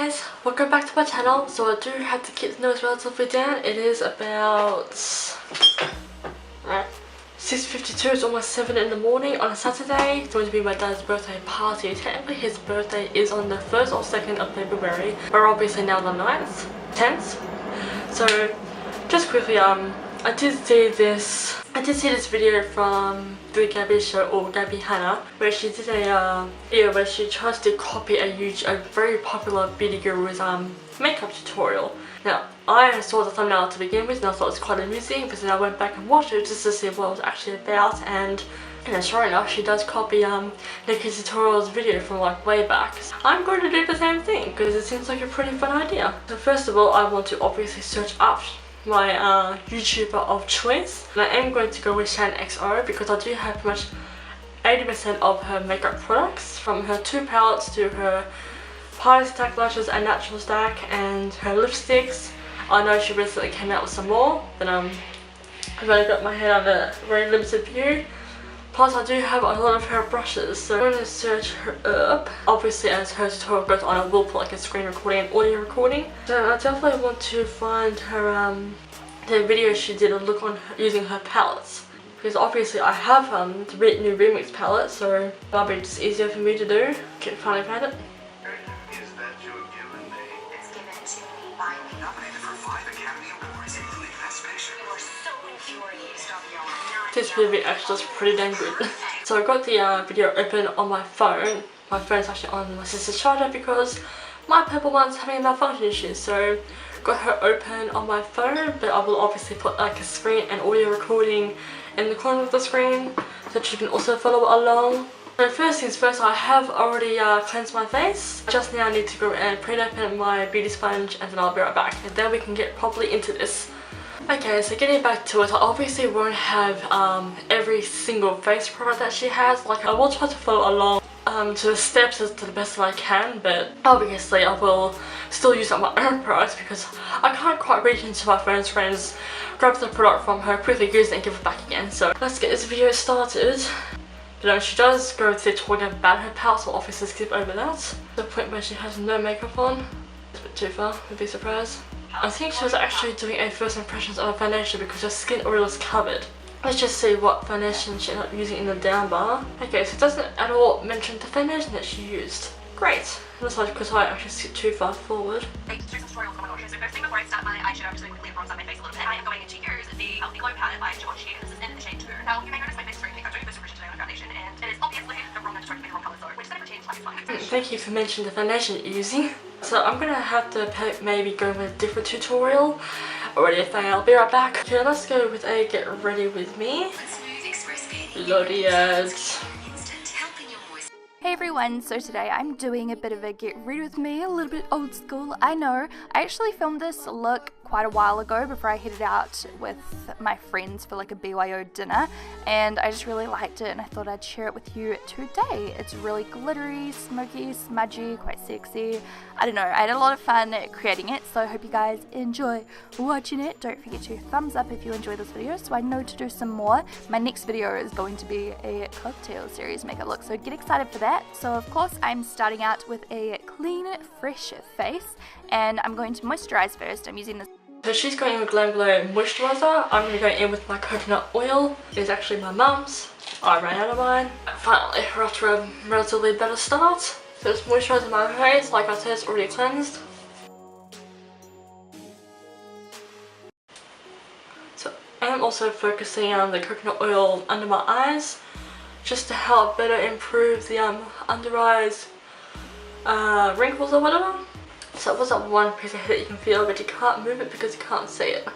guys, welcome back to my channel. So I do have to keep the noise relatively down. It is about 6:52, it's almost 7 in the morning on a Saturday. It's going to be my dad's birthday party. Technically his birthday is on the 1st or 2nd of February. We're obviously now the 9th, 10th. So just quickly, I did see this video from the Gabby show, or Gabby Hannah, where she did a video where she tries to copy a very popular beauty guru's makeup tutorial. Now I saw the thumbnail to begin with and I thought it was quite amusing, but then I went back and watched it just to see what it was actually about, and you know, sure enough, she does copy Nikki Tutorial's video from like way back. So I'm going to do the same thing because it seems like a pretty fun idea. So first of all, I want to obviously search up my YouTuber of choice, and I am going to go with SHAANXO because I do have pretty much 80% of her makeup products, from her 2 palettes to her Party Stack lashes and natural stack and her lipsticks. I know she recently came out with some more, but I've only got my head on a very limited view. Plus I do have a lot of her brushes, so I'm going to search her up. Obviously as her tutorial goes on, I will put like a screen recording and audio recording. So I definitely want to find her the video she did a look on her, using her palettes. Because obviously I have the new remix palette, so that'll be just easier for me to do. Can finally find it. Is that your given name? It's given to me by me. Nominated for 5 Academy Awards, including Best Picture. You are so infuriating. Stop yelling. This movie actually is pretty dang good. So I got the video open on my phone. My phone's actually on my sister's charger because my purple one's having malfunction issues. So got her open on my phone, but I will obviously put like a screen and audio recording in the corner of the screen so that you can also follow along. So first things first, I have already cleansed my face. Just now I need to go and pre-open my beauty sponge and then I'll be right back, and then we can get properly into this. Okay, so getting back to it, I obviously won't have every single face product that she has. Like, I will try to follow along to the steps to the best that I can, but obviously I will still use up my own products because I can't quite reach into my phone's friends, grab the product from her, quickly use it and give it back again. So let's get this video started. But she does go through talking about her palette, so I'll obviously skip over that. The point where she has no makeup on. It's a bit too far, would be surprised. I think she was actually doing a first impressions of a foundation because her skin oil is covered. Let's just see what foundation she ended up using in the down bar. Okay, so it doesn't at all mention the foundation that she used. Great. Looks like because I actually skipped too far forward. So first thing before I start my eyeshadow, I'm just going to quickly bronze up my face a little bit. I am going to use the Healthy Glow palette by Smudgey. This is in the shade 2. Now, you may notice my face is very pink. I'm doing this impression today on foundation, and it is obviously the wrong one to try to make the wrong colour, so we're just going to pretend like it's fine. Thank you for mentioning the foundation you're using. So I'm going to have to maybe go with a different tutorial. Already a thing, I'll be right back. Okay, let's go with a get ready with me. Bloody ads. Hey everyone, so today I'm doing a bit of a get ready with me, a little bit old school, I know. I actually filmed this look quite a while ago before I headed out with my friends for like a BYO dinner, and I just really liked it and I thought I'd share it with you today. It's really glittery, smoky, smudgy, quite sexy. I don't know, I had a lot of fun creating it, so I hope you guys enjoy watching it. Don't forget to thumbs up if you enjoy this video so I know to do some more. My next video is going to be a cocktail series makeup look, so get excited for that. So of course I'm starting out with a clean, fresh face, and I'm going to moisturize first. I'm using this. So she's going in with Glam Glow moisturizer. I'm going to go in with my coconut oil. It's actually my mum's. I ran out of mine. Finally, we're off to a relatively better start. So it's moisturizing my face. Like I said, it's already cleansed. So I'm also focusing on the coconut oil under my eyes, just to help better improve the under eyes wrinkles or whatever. So what's that one piece of hair that you can feel but you can't move it because you can't see it?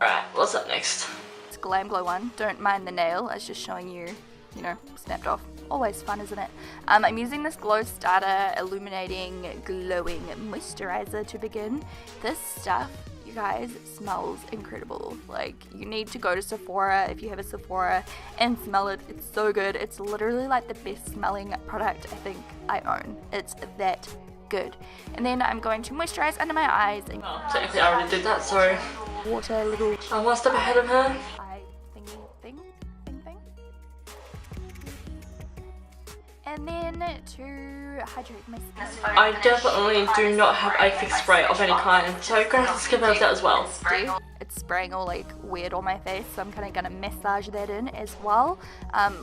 Alright, what's up next? It's Glam Glow one. Don't mind the nail, I was just showing you, you know, snapped off. Always fun, isn't it? I'm using this Glow Starter Illuminating Glowing Moisturizer to begin. This stuff, you guys, smells incredible. Like, you need to go to Sephora if you have a Sephora and smell it. It's so good. It's literally like the best smelling product I think I own. It's that good. And then I'm going to moisturize under my eyes and technically I already did that, so water a little. I'm one step ahead of her. And then to hydrate my skin. I definitely do not have a fixed spray of any kind, so I'm going to have to skip over that as well. It's spraying all like weird on my face, so I'm kind of going to massage that in as well,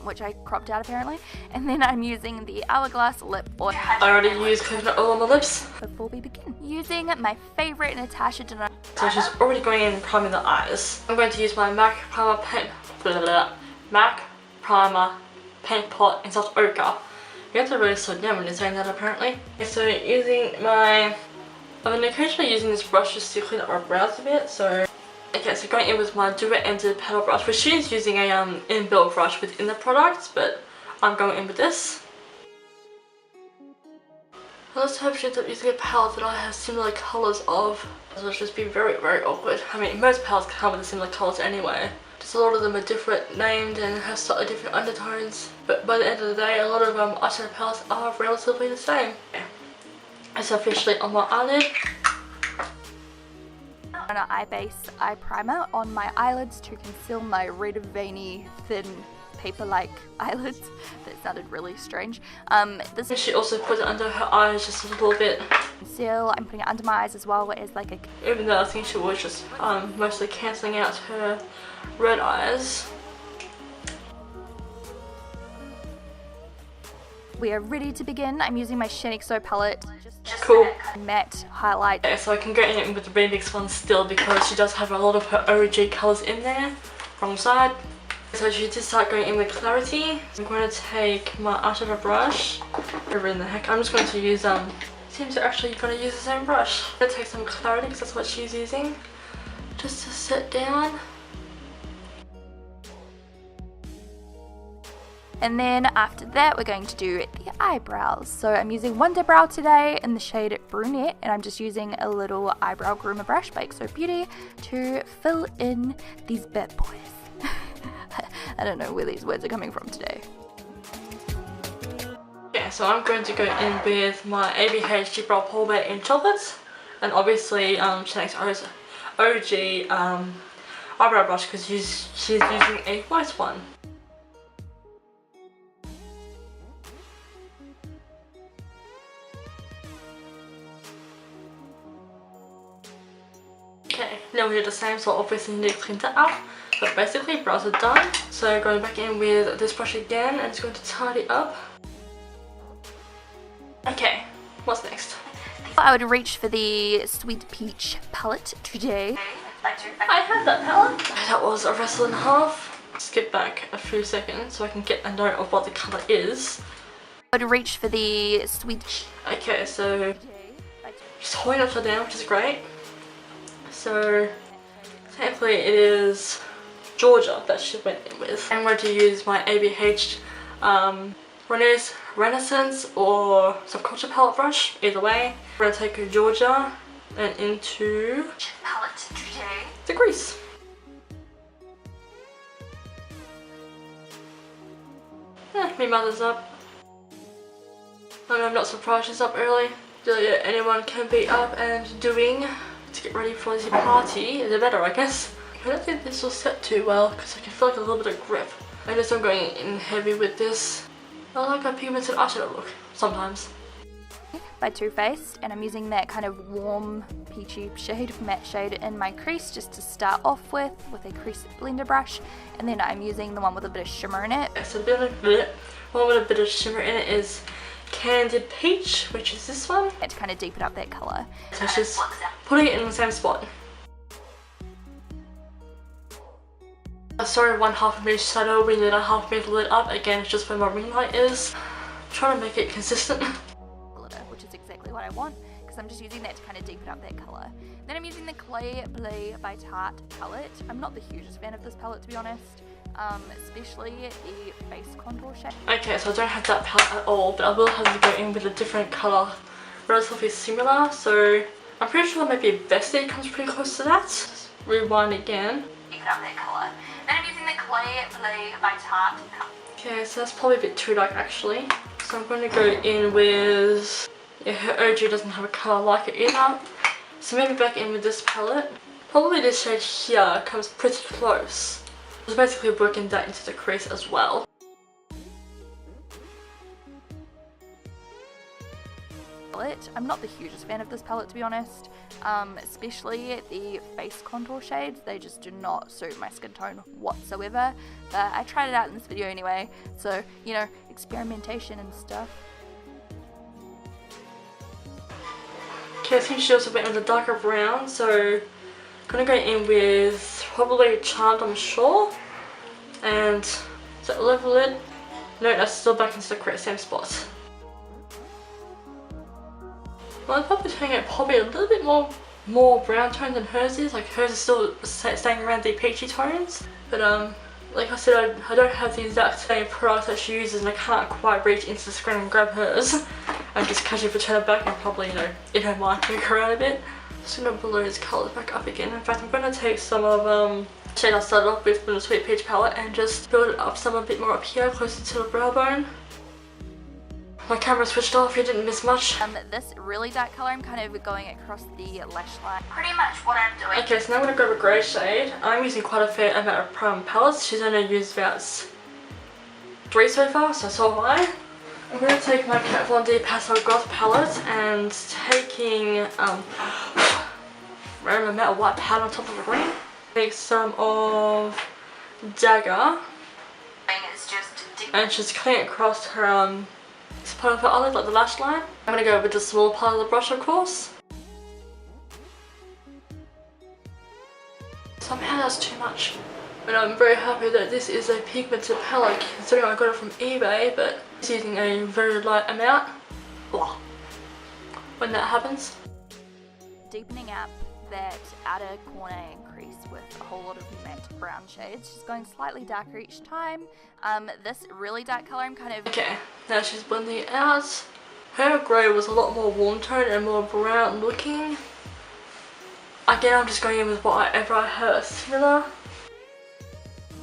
which I cropped out apparently. And then I'm using the Hourglass lip oil. I already used coconut oil on my lips. Before we begin, using my favorite Natasha Denona. So she's already going in and priming the eyes. I'm going to use my MAC Primer Paint Pot in Soft Ochre. You have to really slow down when you're saying that apparently. So using my... I've been occasionally using this brush just to clean up my brows a bit, so... Okay, so going in with my dual-ended paddle brush, which she's using a inbuilt brush within the product, but I'm going in with this. Let's hope she ends up using a palette that I have similar colours of. So it'll just be very, very awkward. I mean, most palettes come with similar colours anyway. Just a lot of them are different named and have slightly different undertones. But by the end of the day, a lot of eyeshadow palettes are relatively the same. Okay. It's officially on my eyelid. An eye base eye primer on my eyelids to conceal my red, veiny, thin, paper-like eyelids. That sounded really strange. She also put it under her eyes just a little bit. Conceal. I'm putting it under my eyes as well, as like a... Even though I think she was just mostly cancelling out her red eyes. We are ready to begin. I'm using my SHAAANXO palette. Cool. Matte highlight. Yeah, so I can go in with the remix one still because she does have a lot of her OG colours in there. Wrong side. So she did start going in with clarity. I'm going to take my eyeshadow brush. Whatever in the heck. I'm just going to use seems to actually going to use the same brush. I'm going to take some clarity because that's what she's using. Just to set down. And then after that, we're going to do the eyebrows. So I'm using Wonder Brow today in the shade Brunette, and I'm just using a little eyebrow groomer brush by XO Beauty to fill in these bad boys. I don't know where these words are coming from today. Yeah, so I'm going to go in with my ABH Deep Brow Pomade in Chocolate, and obviously SHAANXO's OG eyebrow brush because she's using a white one. Okay, now we do the same, so obviously need to clean that up. But basically, brows are done. So going back in with this brush again, and it's going to tidy up. Okay, what's next? I would reach for the Sweet Peach palette today. I had that palette. That was a wrestle and a half. Skip back a few seconds so I can get a note of what the colour is. I would reach for the Sweet... Okay, so just holding upside down, which is great. So technically it is Georgia that she went in with. I'm going to use my ABH Renaissance or Subculture palette brush, either way. I'm going to take Georgia and into the crease. My mother's up. I'm not surprised she's up early. Anyone can be up and doing to get ready for the party, the better I guess. I don't think this will set too well because I can feel like a little bit of grip. I guess I'm going in heavy with this. I like a pigmented eyeshadow look, sometimes. By Too Faced, and I'm using that kind of warm peachy shade, matte shade in my crease just to start off with a crease blender brush, and then I'm using the one with a bit of shimmer in it. So the one with a bit of shimmer in it is Candied Peach, which is this one. To kind of deepen up that colour. So it's just putting it in the same spot. Sorry, one half of me shadow, we need a half me lit up. Again, it's just where my ring light is. I'm trying to make it consistent. Glitter, which is exactly what I want, because I'm just using that to kind of deepen up that colour. Then I'm using the Clay Play by Tarte palette. I'm not the hugest fan of this palette, to be honest. Especially the face contour shade. Okay, so I don't have that palette at all, but I will have to go in with a different colour, relatively similar. So I'm pretty sure maybe Bestie comes pretty close to that. Just rewind again. Deepen up that colour. Then I'm using the Clay Play by Tarte. Okay, so that's probably a bit too dark actually. So I'm going to go in with, yeah, her OG doesn't have a colour like it either. So maybe back in with this palette. Probably this shade here comes pretty close. Just basically working that into the crease as well. palette. I'm not the hugest fan of this palette, to be honest, especially the face contour shades. They just do not suit my skin tone whatsoever, but I tried it out in this video anyway, so, you know, experimentation and stuff. Okay, I think she also went with a darker brown, so I'm gonna go in with probably Charmed, I'm sure, and so level it. No, that's still back into the correct same spot. Well, I'm probably turning it probably a little bit more brown tone than hers is. Like hers is still staying around the peachy tones, but like I said, I don't have the exact same product that she uses, and I can't quite reach into the screen and grab hers. And just casually turn it back and probably, you know, in her mind move around a bit. Just gonna blow these colours back up again. In fact, I'm gonna take some of shade I started off with from the Sweet Peach palette and just build it up some a bit more up here, closer to the brow bone. My camera switched off, you didn't miss much. This really dark colour, I'm kind of going across the lash line. Pretty much what I'm doing. Okay, so now I'm gonna grab a grey shade. I'm using quite a fair amount of prime palettes. She's only used about 3 so far, so so have I. I'm going to take my Kat Von D Pastel Gloss palette and taking random amount of white powder on top of the green. Take some of Dagger and just clean it across her this part of her eyelid, like the lash line. I'm going to go with the small part of the brush, of course. Somehow that's too much. But I'm very happy that this is a pigmented palette, considering I got it from eBay, but it's using a very light amount. Blah. When that happens. Deepening out that outer corner and crease with a whole lot of matte brown shades, just going slightly darker each time. This really dark colour, I'm kind of... Okay, now she's blending it out. Her grey was a lot more warm tone and more brown looking. Again, I'm just going in with whatever I heard similar.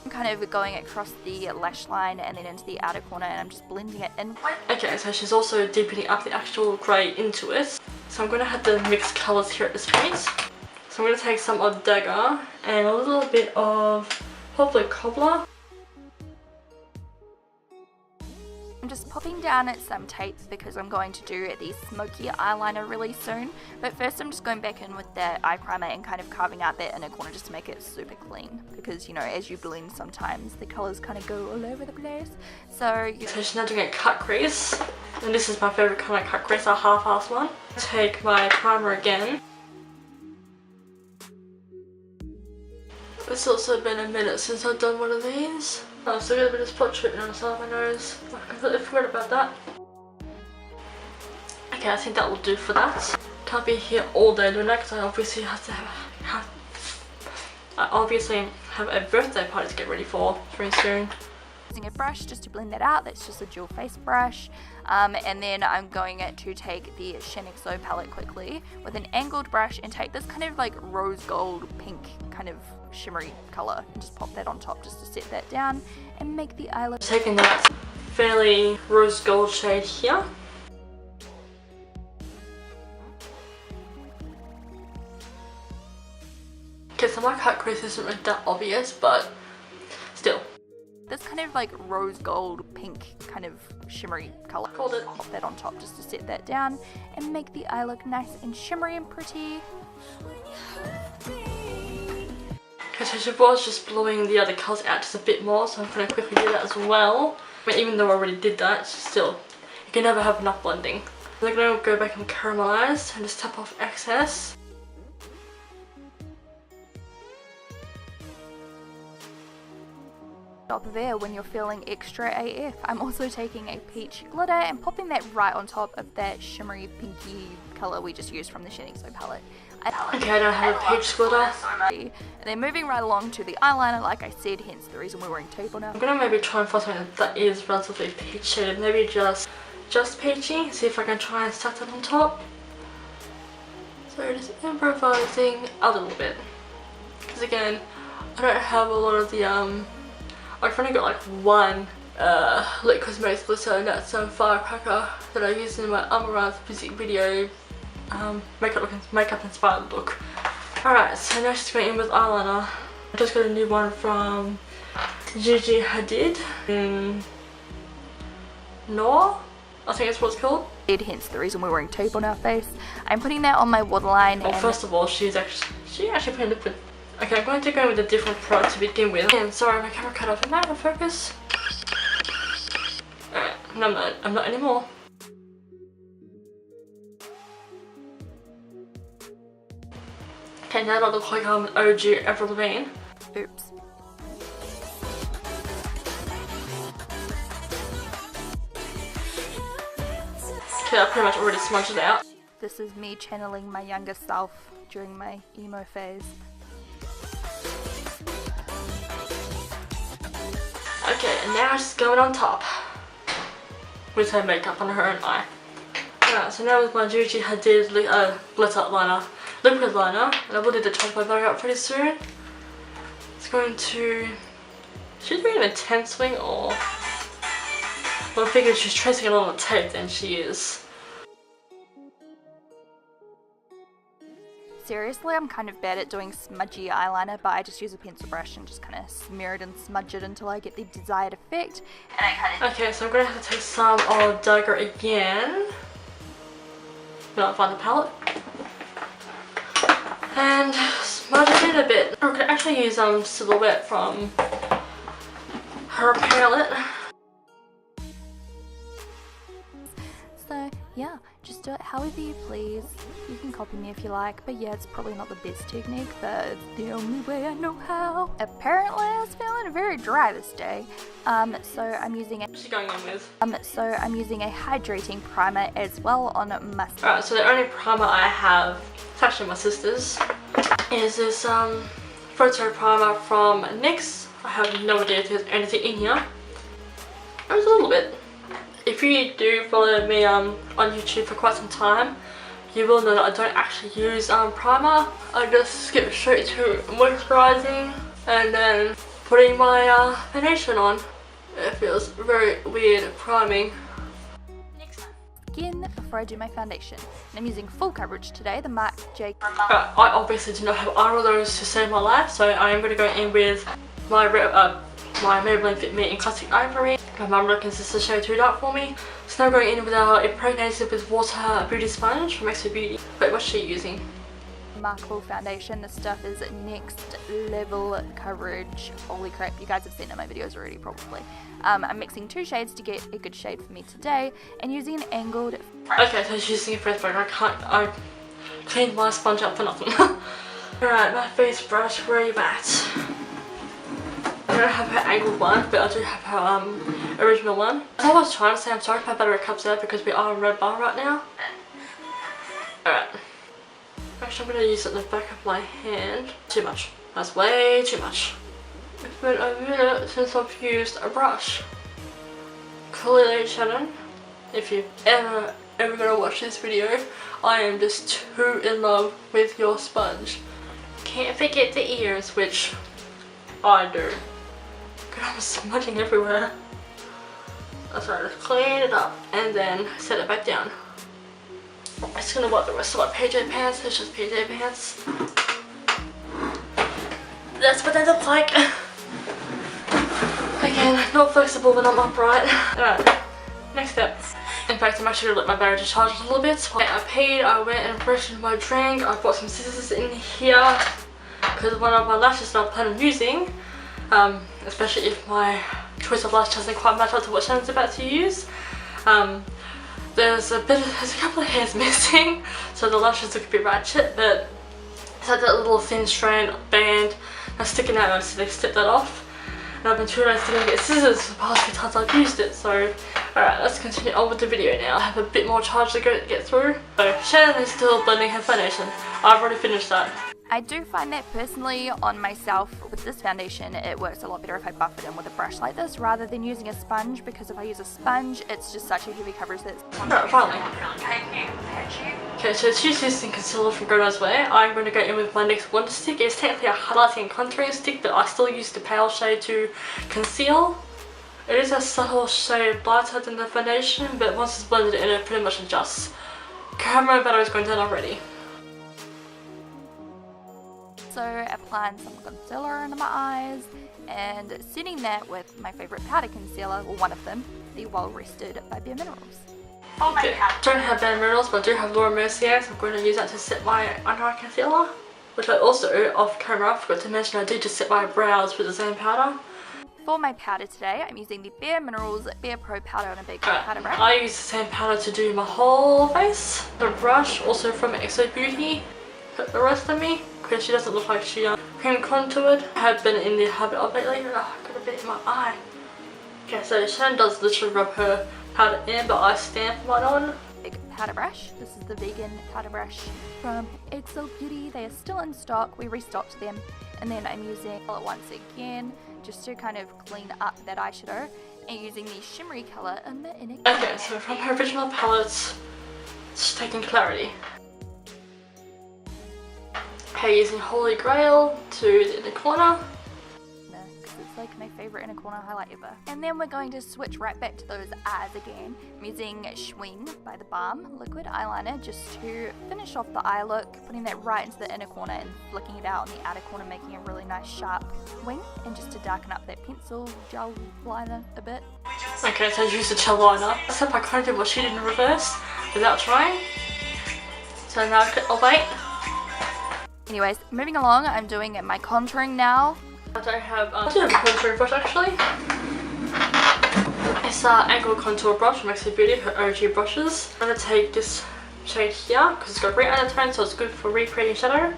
I'm kind of going across the lash line and then into the outer corner, and I'm just blending it in. Okay, so she's also deepening up the actual grey into it. So I'm going to have the mixed colours here at this point. So I'm going to take some of Dagger and a little bit of probably Cobbler. I'm just popping down at some tape because I'm going to do the smoky eyeliner really soon. But first I'm just going back in with the eye primer and kind of carving out that inner corner just to make it super clean. Because, you know, as you blend sometimes the colours kind of go all over the place. So she's now doing a cut crease. And this is my favourite kind of cut crease, a half-assed one. Take my primer again. It's also been a minute since I've done one of these. I still got a bit of spot treatment on the side of my nose. I completely forgot about that. Okay, I think that will do for that. Can't be here all day doing that because I obviously have to have a birthday party to get ready for very soon. Using a brush just to blend that out. That's just a dual face brush, and then I'm going to take the SHAAANXO palette quickly with an angled brush and take this kind of like rose gold pink kind of shimmery colour and just pop that on top just to set that down and make the eyelid. Taking that fairly rose gold shade here. Okay, so my cut crease isn't really that obvious, but still. This kind of like rose gold pink kind of shimmery colour. Called it. Pop that on top just to set that down and make the eye look nice and shimmery and pretty. Okay, so she was just blowing the other colours out just a bit more, so I'm going to quickly do that as well. I mean, even though I already did that, still, you can never have enough blending. I'm going to go back and caramelise and just tap off excess. Top of air when you're feeling extra AF. I'm also taking a peach glitter and popping that right on top of that shimmery pinky colour we just used from the SHAAANXO palette. Okay, I don't have a peach glitter. And then moving right along to the eyeliner, like I said, hence the reason we're wearing tape on now. I'm gonna maybe try and find something that is relatively peach shaded, maybe just peachy, see if I can try and stack that on top. So just improvising a little bit. Because again, I don't have a lot of the I've only got like one Lit Cosmetics glitter, and that's some Firecracker that I used in my Amaranth physique video makeup inspired look. Alright, so now she's going in with eyeliner. I just got a new one from Gigi Hadid in Noir, I think that's what it's called. hence the reason we're wearing tape on our face. I'm putting that on my waterline. Well, first of all, she actually put liquid. Okay, I'm going to go with a different product to begin with. And sorry, my camera cut off. Am I out of focus? Alright, no, I'm not anymore. Okay, now I look like I'm an OG Avril Lavigne. Oops. Okay, I pretty much already smudged it out. This is me channeling my younger self during my emo phase. Okay, and now she's going on top with her makeup on her own eye. Alright, so now with my Juicy Hadid glitter liner, liquid liner, and I will need to touch my body up pretty soon. It's going to... She's doing an intense wing, or... Well, I figured she's tracing it on the tape, then she is. Seriously, I'm kind of bad at doing smudgy eyeliner, but I just use a pencil brush and just kind of smear it and smudge it until I get the desired effect. And I kind of... Okay, so I'm going to have to take some of Dagger again. I'll find the palette. And smudge it in a bit. Or I could actually use Silhouette from her palette. So yeah, just do it however you please. You can copy me if you like, but yeah, it's probably not the best technique, but it's the only way I know how. Apparently I was feeling very dry this day, so I'm using What's she going on with? I'm using a hydrating primer as well on my... Alright, so the only primer I have, it's actually my sister's, is this photo primer from NYX. I have no idea if there's anything in here. There's a little bit. If you do follow me on YouTube for quite some time, you will know that I don't actually use primer. I just skip straight to moisturizing and then putting my foundation on. It feels very weird priming. Skin before I do my foundation. And I'm using full coverage today, the Marc J. I obviously do not have either of those to save my life, so I am going to go in with my Maybelline Fit Me in Classic Ivory. My mum reckons this is a shade too dark for me. So now going in with our Impregnated with Water Beauty Sponge from Exo Beauty. Wait, what's she using? Remarkable foundation. This stuff is next level coverage. Holy crap, you guys have seen it in my videos already probably. I'm mixing two shades to get a good shade for me today and using an angled... Okay, so she's using a face brush. I cleaned my sponge up for nothing. Alright, my face brush, where are you at? I don't have her angled one, but I do have her original one. As I was trying to say, I'm sorry if my battery cups out because we are on red bar right now. Alright. Actually, I'm going to use it in the back of my hand. Too much. That's way too much. It's been a minute since I've used a brush. Clearly, Shannon, if you're ever going to watch this video, I am just too in love with your sponge. Can't forget the ears, which I do. God, I'm smudging everywhere. That's right, just clean it up and then set it back down. I'm just gonna wipe the rest of my PJ pants. It's just PJ pants. That's what they look like. Again, not flexible when I'm upright. Alright, next step. In fact, I'm actually gonna let my battery just charge a little bit. I peed, I went and brushed my drink. I brought some scissors in here because one of my lashes that I'm planning on using, especially if my choice of lash doesn't quite match up to what Shannon's about to use. There's a couple of hairs missing, so the lashes look a bit ratchet, but it's like that little thin strand band that's sticking out, so they slipped that off. And I've been too lazy to go get scissors for the past few times I've used it, so alright, let's continue on with the video now. I have a bit more charge to get through. So Shannon is still blending her foundation. I've already finished that. I do find that personally on myself with this foundation it works a lot better if I buff it in with a brush like this rather than using a sponge, because if I use a sponge it's just such a heavy coverage that it's... Alright, finally. Okay, so she's using concealer from GRWM. I'm going to go in with my NYX Wonder Stick. It's technically a highlighting and contouring stick, but I still use the pale shade to conceal. It is a subtle shade lighter than the foundation, but once it's blended in it pretty much adjusts. Camera battery is going down already. So applying some concealer under my eyes and setting that with my favourite powder concealer, well one of them, the Well Rested by Bare Minerals. Oh my Okay, don't have Bare Minerals, but I do have Laura Mercier, so I'm going to use that to set my under eye concealer. Which I also, off camera, forgot to mention I did just set my brows with the same powder. For my powder today, I'm using the Bare Minerals Bare Pro powder on a big powder brush. I use the same powder to do my whole face. The brush, also from XO Beauty, put the rest of me, because she doesn't look like she cream contoured. I have been in the habit of lately. Oh, I got a bit in my eye. Okay, so Shannon does literally rub her powder in, but I stamp mine on. Big powder brush. This is the vegan powder brush from XO Beauty. They are still in stock. We restocked them. And then I'm using it once again just to kind of clean up that eyeshadow and using the shimmery colour in the inner corner. Okay, so from her original palette, just taking Clarity. Okay, using Holy Grail to the inner corner. Because it's like my favourite inner corner highlight ever. And then we're going to switch right back to those eyes again. I'm using Swing by the Balm liquid eyeliner just to finish off the eye look, putting that right into the inner corner and flicking it out in the outer corner, making a really nice sharp wing, and just to darken up that pencil gel liner a bit. Okay, so I used the gel liner. Except I kind of did what she did in reverse without trying. So now I'll wait. Anyways, moving along, I'm doing my contouring now. I do have a contouring brush actually. It's an angle contour brush from XO Beauty, her OG brushes. I'm going to take this shade here because it's got great undertone, so it's good for recreating shadow.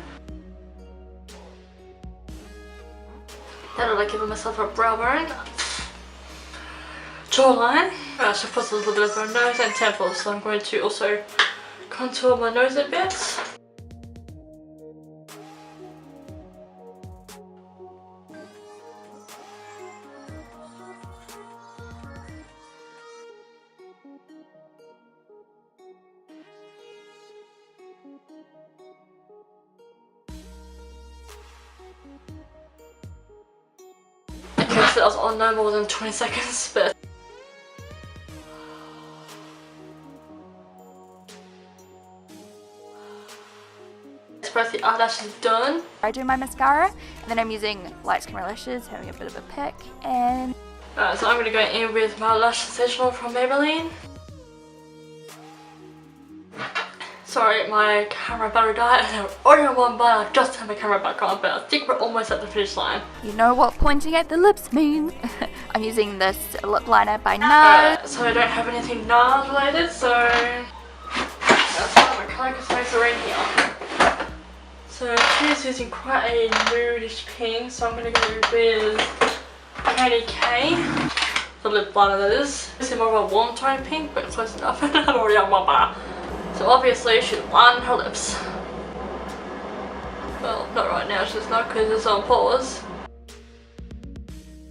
Then I'll give myself a brow bone. Jawline. I should put a little bit of her nose and temples, so I'm going to also contour my nose a bit. Okay, so that was on no more than 20 seconds, but it's both the eyelashes done. I do my mascara, and then I'm using light skin lashes, having a bit of a pick, and so I'm going to go in with my Lash Sensational from Maybelline. Sorry, my camera battery died and I was already on one bar. I just turned my camera back on, but I think we're almost at the finish line. you know what pointing at the lips means. I'm using this lip liner by NARS. So I don't have anything NARS related, so that's why my colour cosmetics are in here. So she's using quite a nudish pink, so I'm going to go with Candy K. The lip liner that is. This is more of a warm tone pink, but close enough. I'm already on one bar. So obviously she line her lips. Well, not right now, she's not because it's on pause.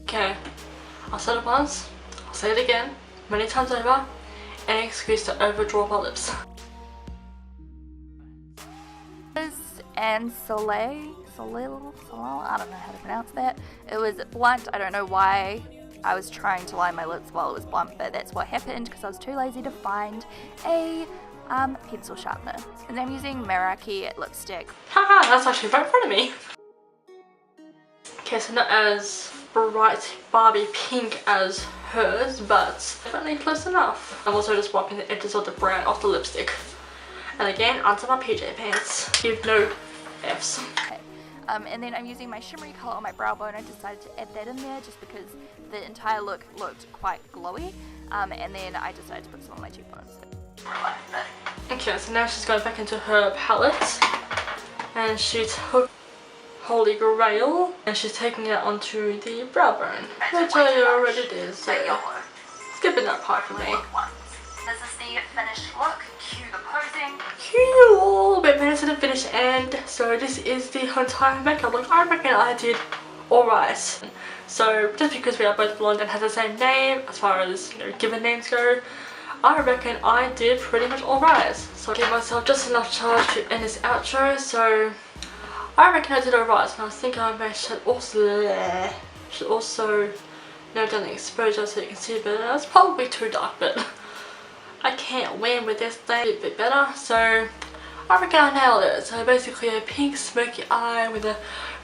Okay, I'll say it once, I'll say it again, many times over. Any excuse to overdraw my lips. And Soleil, I don't know how to pronounce that. It was blunt. I don't know why I was trying to line my lips while it was blunt, but that's what happened because I was too lazy to find a pencil sharpener. And I'm using Meraki lipstick. Haha, that's actually right in front of me. Okay, so not as bright Barbie pink as hers, but definitely close enough. I'm also just wiping the edges of the brown off the lipstick. And again, onto my PJ pants. Give no Fs. Okay. And then I'm using my shimmery colour on my brow bone. I decided to add that in there just because the entire look looked quite glowy. And then I decided to put some on my cheekbones. Okay, so now she's going back into her palette. And she took Holy Grail. And she's taking it onto the brow bone. Which I already did, so skipping that part for me. This is the finished look. Cue the posing. Cute! But minutes to the finish end. So this is the entire makeup look. I reckon I did alright. So just because we are both blonde and have the same name, as far as given names go, I reckon I did pretty much alright. So I gave myself just enough charge to end this outro. So I reckon I did alright. And I was thinking I should also note down the exposure so you can see better. It's probably too dark, but I can't win with this thing a bit better, so I reckon I nailed it. So basically a pink smoky eye with a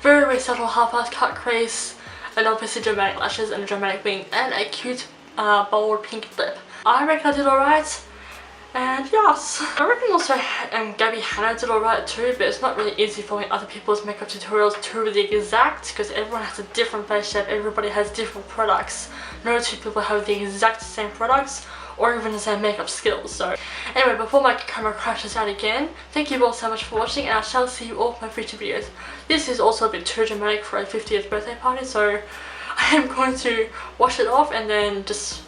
very, very subtle half-arch cut crease, and obviously dramatic lashes and a dramatic wing, and a cute bold pink lip. I reckon I did alright. And yes, I reckon also Gabby Hanna did alright too, but it's not really easy following other people's makeup tutorials to the exact, because everyone has a different face shape, everybody has different products. No two people have the exact same products or even the same makeup skills. So anyway, before my camera crashes out again, thank you all so much for watching, and I shall see you all in my future videos. This is also a bit too dramatic for a 50th birthday party, so I am going to wash it off and then just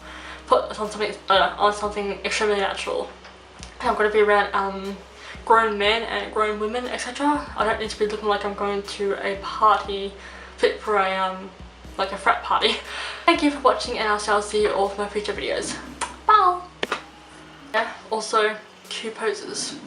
put on something extremely natural. I'm going to be around grown men and grown women, etc. I don't need to be looking like I'm going to a party fit for a like a frat party. Thank you for watching, and I shall see you all for my future videos. Bye! Yeah, also cue poses.